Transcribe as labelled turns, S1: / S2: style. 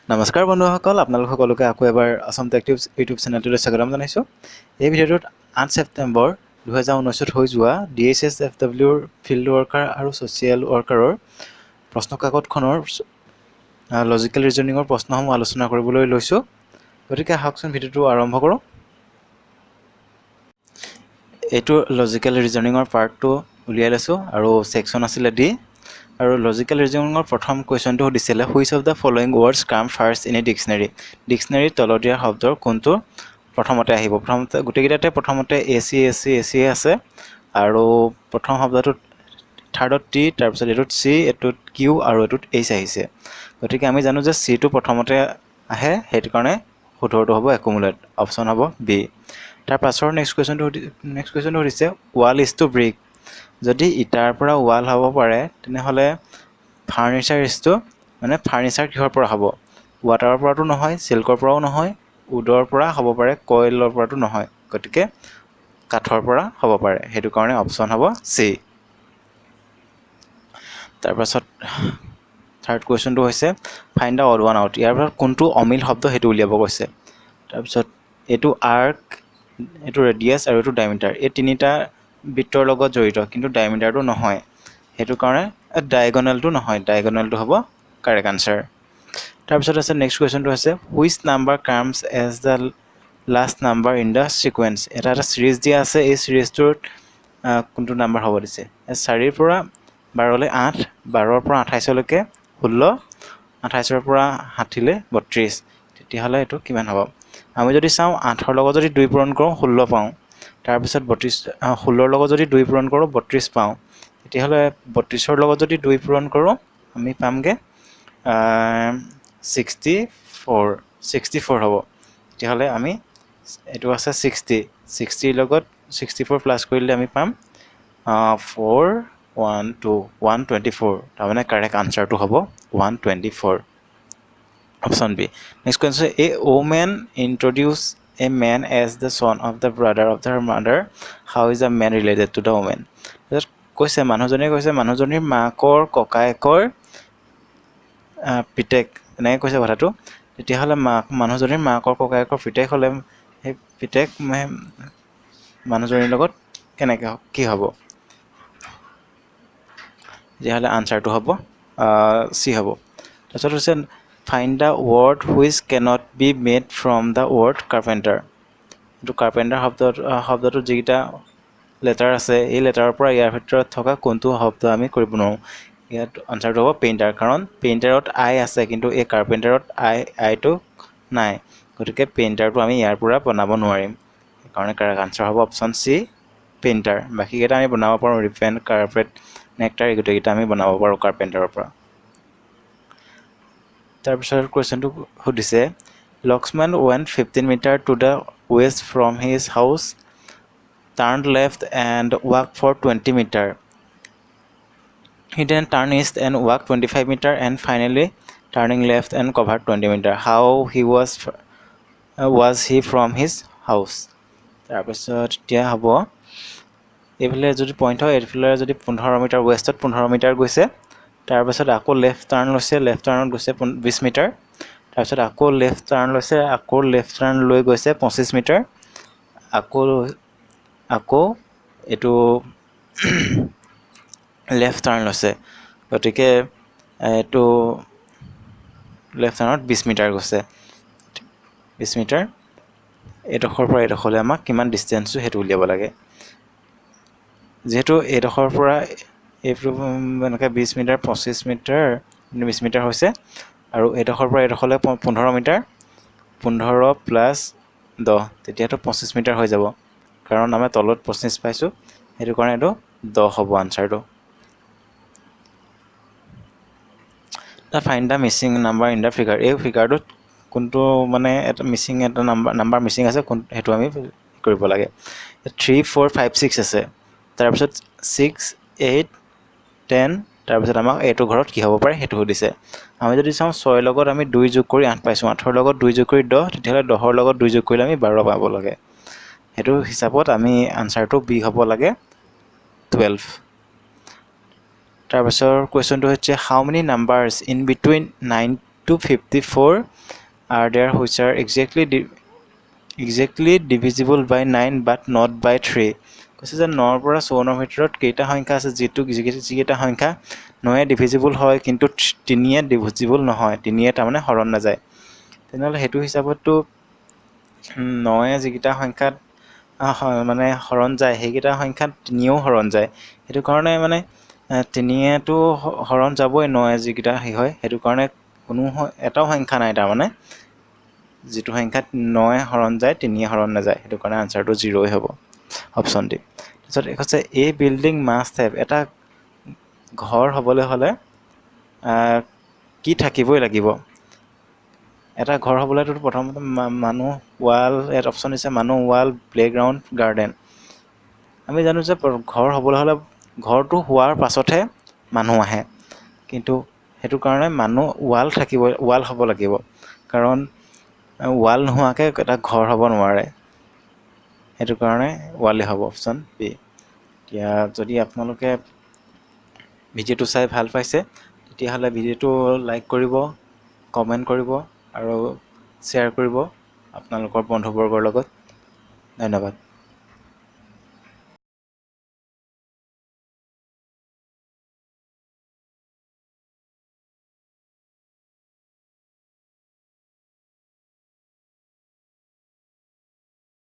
S1: নমস্কাৰ বন্ধুসকল, আপোনালোক সকলোকে আকৌ এবাৰ আসাম টেক টিপছ ইউটিউব চেনেলটোলৈ স্বাগতম জনাইছোঁ। এই ভিডিঅ'টোত 8 ছেপ্টেম্বৰ 2019 হৈ যোৱা DSSFWৰ ফিল্ড ৱৰ্কাৰ আৰু ছ'চিয়েল ৱৰ্কাৰৰ প্ৰশ্নকাকতখনৰ লজিকেল ৰিজনিঙৰ প্ৰশ্নসমূহ আলোচনা কৰিবলৈ লৈছোঁ। গতিকে আহকচোন ভিডিঅ'টো আৰম্ভ কৰোঁ। এইটো লজিকেল ৰিজনিঙৰ পাৰ্টটো উলিয়াই লৈছোঁ আৰু ছেকশ্যন আছিলে ডি। আৰু লজিকেল ৰিজনিঙৰ প্ৰথম কুৱেশ্যনটো সুধিছিলে which of the following words কাম ফাৰ্ষ্ট ইন এ ডিক্সনেৰী। ডিক্সনেৰীৰ তলত দিয়া শব্দৰ কোনটো প্ৰথমতে আহিব। গোটেইকেইটাতে প্ৰথমতে এ চি আছে আৰু প্ৰথম শব্দটোত থাৰ্ডত টি, তাৰপিছত এইটোত চি, এইটোত কিউ আৰু এইটোত এইচ আহিছে। গতিকে আমি জানো যে চিটো প্ৰথমতে আহে, সেইটো কাৰণে শুদ্ধটো হ'ব একুমুলেট, অপশ্যন হ'ব বি। তাৰ পাছৰ নেক্সট কুৱেশ্যনটো সুধিছে ৱাল ইজ টু ব্ৰিক। যদি ইটাৰ পৰা ৱাল হ'ব পাৰে তেনেহ'লে ফাৰ্নিচাৰ ইজটো ফাৰ্নিচাৰ কিহৰ পৰা হ'ব? ৱাটাৰৰ পৰাটো নহয়, চিল্কৰ পৰাও নহয়, উডৰ পৰা হ'ব পাৰে, কইলৰ পৰাটো নহয়। গতিকে কাঠৰ পৰা হ'ব পাৰে, সেইটো কাৰণে অপশ্যন হ'ব চি। তাৰপাছত থাৰ্ড কুৱেশ্যনটো হৈছে find the odd one out. ইয়াৰ পৰা কোনটো অমিল শব্দ সেইটো উলিয়াব কৈছে। তাৰপিছত এইটো আৰ্ক, এইটো ৰেডিয়াছ আৰু এইটো ডায়মিটাৰ, এই তিনিটা বৃত্তৰ লগত জড়িত, কিন্তু ডায়মিটাৰটো নহয়। সেইটো কাৰণে ডায়েগনেলটো নহয়, ডায়েগনেলটো হ'ব কাৰেক্ট আনচাৰ। তাৰপিছত আছে নেক্সট কুৱেশ্যনটো হৈছে which number comes as the last number in the sequence. এটা ছিৰিজ দিয়া আছে, এই ছিৰিজটোত কোনটো নাম্বাৰ হ'ব দিছে। 4ৰ পৰা 12লৈ 8, 12ৰ পৰা 28লৈকে 16, 28ৰ পৰা 60লৈ 32। তেতিয়াহ'লে এইটো কিমান হ'ব? আমি যদি চাওঁ 8ৰ লগত যদি 2 পূৰণ কৰোঁ 16 পাওঁ। তাৰপিছত 16ৰ লগত যদি 2 পূৰণ কৰোঁ 32 পাওঁ। তেতিয়াহ'লে 32ৰ লগত যদি 2 পূৰণ কৰোঁ আমি পামগৈ 64 হ'ব। তেতিয়াহ'লে আমি এইটো আছে 60ৰ লগত 64 প্লাছ কৰিলে আমি পাম 124। তাৰমানে কাৰেক্ট আনচাৰটো হ'ব 124, অপশ্যন বি। নেক্সট কুৱেশ্যন হৈছে a woman introduce a man as the son of the brother of the mother, how is the man related to the woman. কৈছে মানুহজনীৰ মাকৰ ককায়েকৰ পিতেক, এনেকৈ কৈছে কথাটো। তেতিয়াহ'লে মানুহজনীৰ মাকৰ ককায়েকৰ পিতেক হ'লে সেই পিতেক মানুহজনীৰ লগত কি হ'ব? তেতিয়াহ'লে আনচাৰটো হ'ব চি হ'ব। তাৰপিছত হৈছে find the word which cannot be made from the word carpenter. এইটো কাৰ্পেণ্টাৰ শব্দটোত যিকেইটা লেটাৰ আছে, এই লেটাৰৰ পৰা ইয়াৰ ভিতৰত থকা কোনটো শব্দ আমি কৰিব নোৱাৰোঁ। ইয়াত আনচাৰটো হ'ব পেইণ্টাৰ, কাৰণ পেইণ্টাৰত আই আছে কিন্তু এই কাৰ্পেণ্টাৰত আইটো নাই। গতিকে পেইণ্টাৰটো আমি ইয়াৰ পৰা বনাব নোৱাৰিম, সেইকাৰণে কাৰেক্ট আনচাৰ হ'ব অপশ্যন চি, পেইণ্টাৰ। বাকীকেইটা আমি বনাব পাৰোঁ, ৰিপেন, কাৰ্পেট, নেক্টাৰ, এই গোটেইকেইটা আমি বনাব পাৰোঁ কাৰ্পেণ্টাৰৰ পৰা। তাৰপিছত কুৱেশ্যনটো সুধিছে Lakshman went 15 metre to the west from his house, turned left and walked for 20 meters. He then turned east and walked 25 meters and finally turning left and covered 20 meters. How was he from his house? তাৰপিছত এতিয়া হ'ব এইফালে যদি point হয়, এইফালে যদি 15 metre ৱেষ্টত 15 metre গৈছে, তাৰপিছত আকৌ লেফ্ট টাৰ্ণ লৈছে, লেফ্ট টাৰ্ণত গৈছে 20 মিটাৰ, তাৰপিছত আকৌ লেফ্ট টাৰ্ণ লৈছে, আকৌ লেফ্ট টাৰ্ণ লৈ গৈছে 25 মিটাৰ, আকৌ এইটো লেফ্ট টাৰ্ণ লৈছে। গতিকে এইটো লেফ্ট টাৰ্ণত 20 মিটাৰ গৈছে। 20 মিটাৰ এইডোখৰৰ পৰা এইডোখৰলৈ আমাক কিমান ডিষ্টেঞ্চটো সেইটো উলিয়াব লাগে। যিহেতু এইডোখৰৰ পৰা এইটো এনেকৈ 20 মিটাৰ, 25 মিটাৰ, 20 মিটাৰ হৈছে, আৰু এইডোখৰৰ পৰা এইডোখৰলৈ 15 মিটাৰ, 15 প্লাছ 10, তেতিয়াতো 25 মিটাৰ হৈ যাব, কাৰণ আমি তলত 25 পাইছোঁ, সেইটো কাৰণে এইটো 10 হ'ব আনচাৰটো। Find the missing number in the figure. এই ফিগাৰটোত কোনটো এটা মিচিং, এটা নাম্বাৰ মিচিং আছে, সেইটো আমি কৰিব লাগে। 3, 4, 5, 6 আছে, তাৰপিছত 6, 8, 10, তাৰপিছত আমাক এইটো ঘৰত কি হ'ব পাৰে সেইটো সুধিছে। আমি যদি চাওঁ 6ৰ লগত আমি 2 যোগ কৰি 8 পাইছোঁ, 8ৰ লগত 2 যোগ কৰি 10, তেতিয়াহ'লে 10ৰ লগত 2 যোগ কৰিলে আমি 12 পাব লাগে। সেইটো হিচাপত আমি আনচাৰটো বি হ'ব লাগে 12। তাৰপিছৰ কুৱেশ্যনটো হৈছে how many numbers in between 9 to 54 are there which are exactly divisible by 9 but not by 3 কৈছে যে 9 পৰা 54 ভিতৰত কেইটা সংখ্যা আছে যিকেইটা সংখ্যা 9 ডিভিজিবল হয় কিন্তু 3 ডিভিজিবল নহয় 3 তাৰমানে হৰণ নাযায় তেনেহ'লে সেইটো হিচাপততো 9 যিকেইটা সংখ্যাত মানে হৰণ যায় সেইকেইটা সংখ্যাত 3ও হৰণ যায় সেইটো কাৰণে মানে 3টো হৰণ যাবই 9 যিকেইটা হয় সেইটো কাৰণে কোনো এটাও সংখ্যা নাই তাৰমানে যিটো সংখ্যাত 9 হৰণ যায় 3 হৰণ নাযায় সেইটো কাৰণে আনসাৰটো 0 হ'ব অপচন ডি তাৰপিছত কৈছে এ বিল্ডিং মাষ্ট হেভ এটা ঘৰ হ'বলৈ হ'লে কি থাকিবই লাগিব এটা ঘৰ হ'বলৈতো প্ৰথমতে মানুহ ৱাল ইয়াত অপচন দিছে মানুহ ৱাল প্লেগ্ৰাউণ্ড গাৰ্ডেন আমি জানো যে ঘৰ হ'বলৈ হ'লে ঘৰটো হোৱাৰ পাছতহে মানুহ আহে কিন্তু সেইটো কাৰণে মানুহ ৱাল হ'ব লাগিব কাৰণ ৱাল নোহোৱাকৈ এটা ঘৰ হ'ব নোৱাৰে সেইটো কাৰণে ৱালে হ'ব অপচন বি এতিয়া যদি আপোনালোকে ভিডিঅ'টো চাই ভাল পাইছে তেতিয়াহ'লে ভিডিঅ'টো লাইক কৰিব কমেণ্ট কৰিব আৰু শ্বেয়াৰ কৰিব আপোনালোকৰ বন্ধুবৰ্গৰ লগত ধন্যবাদ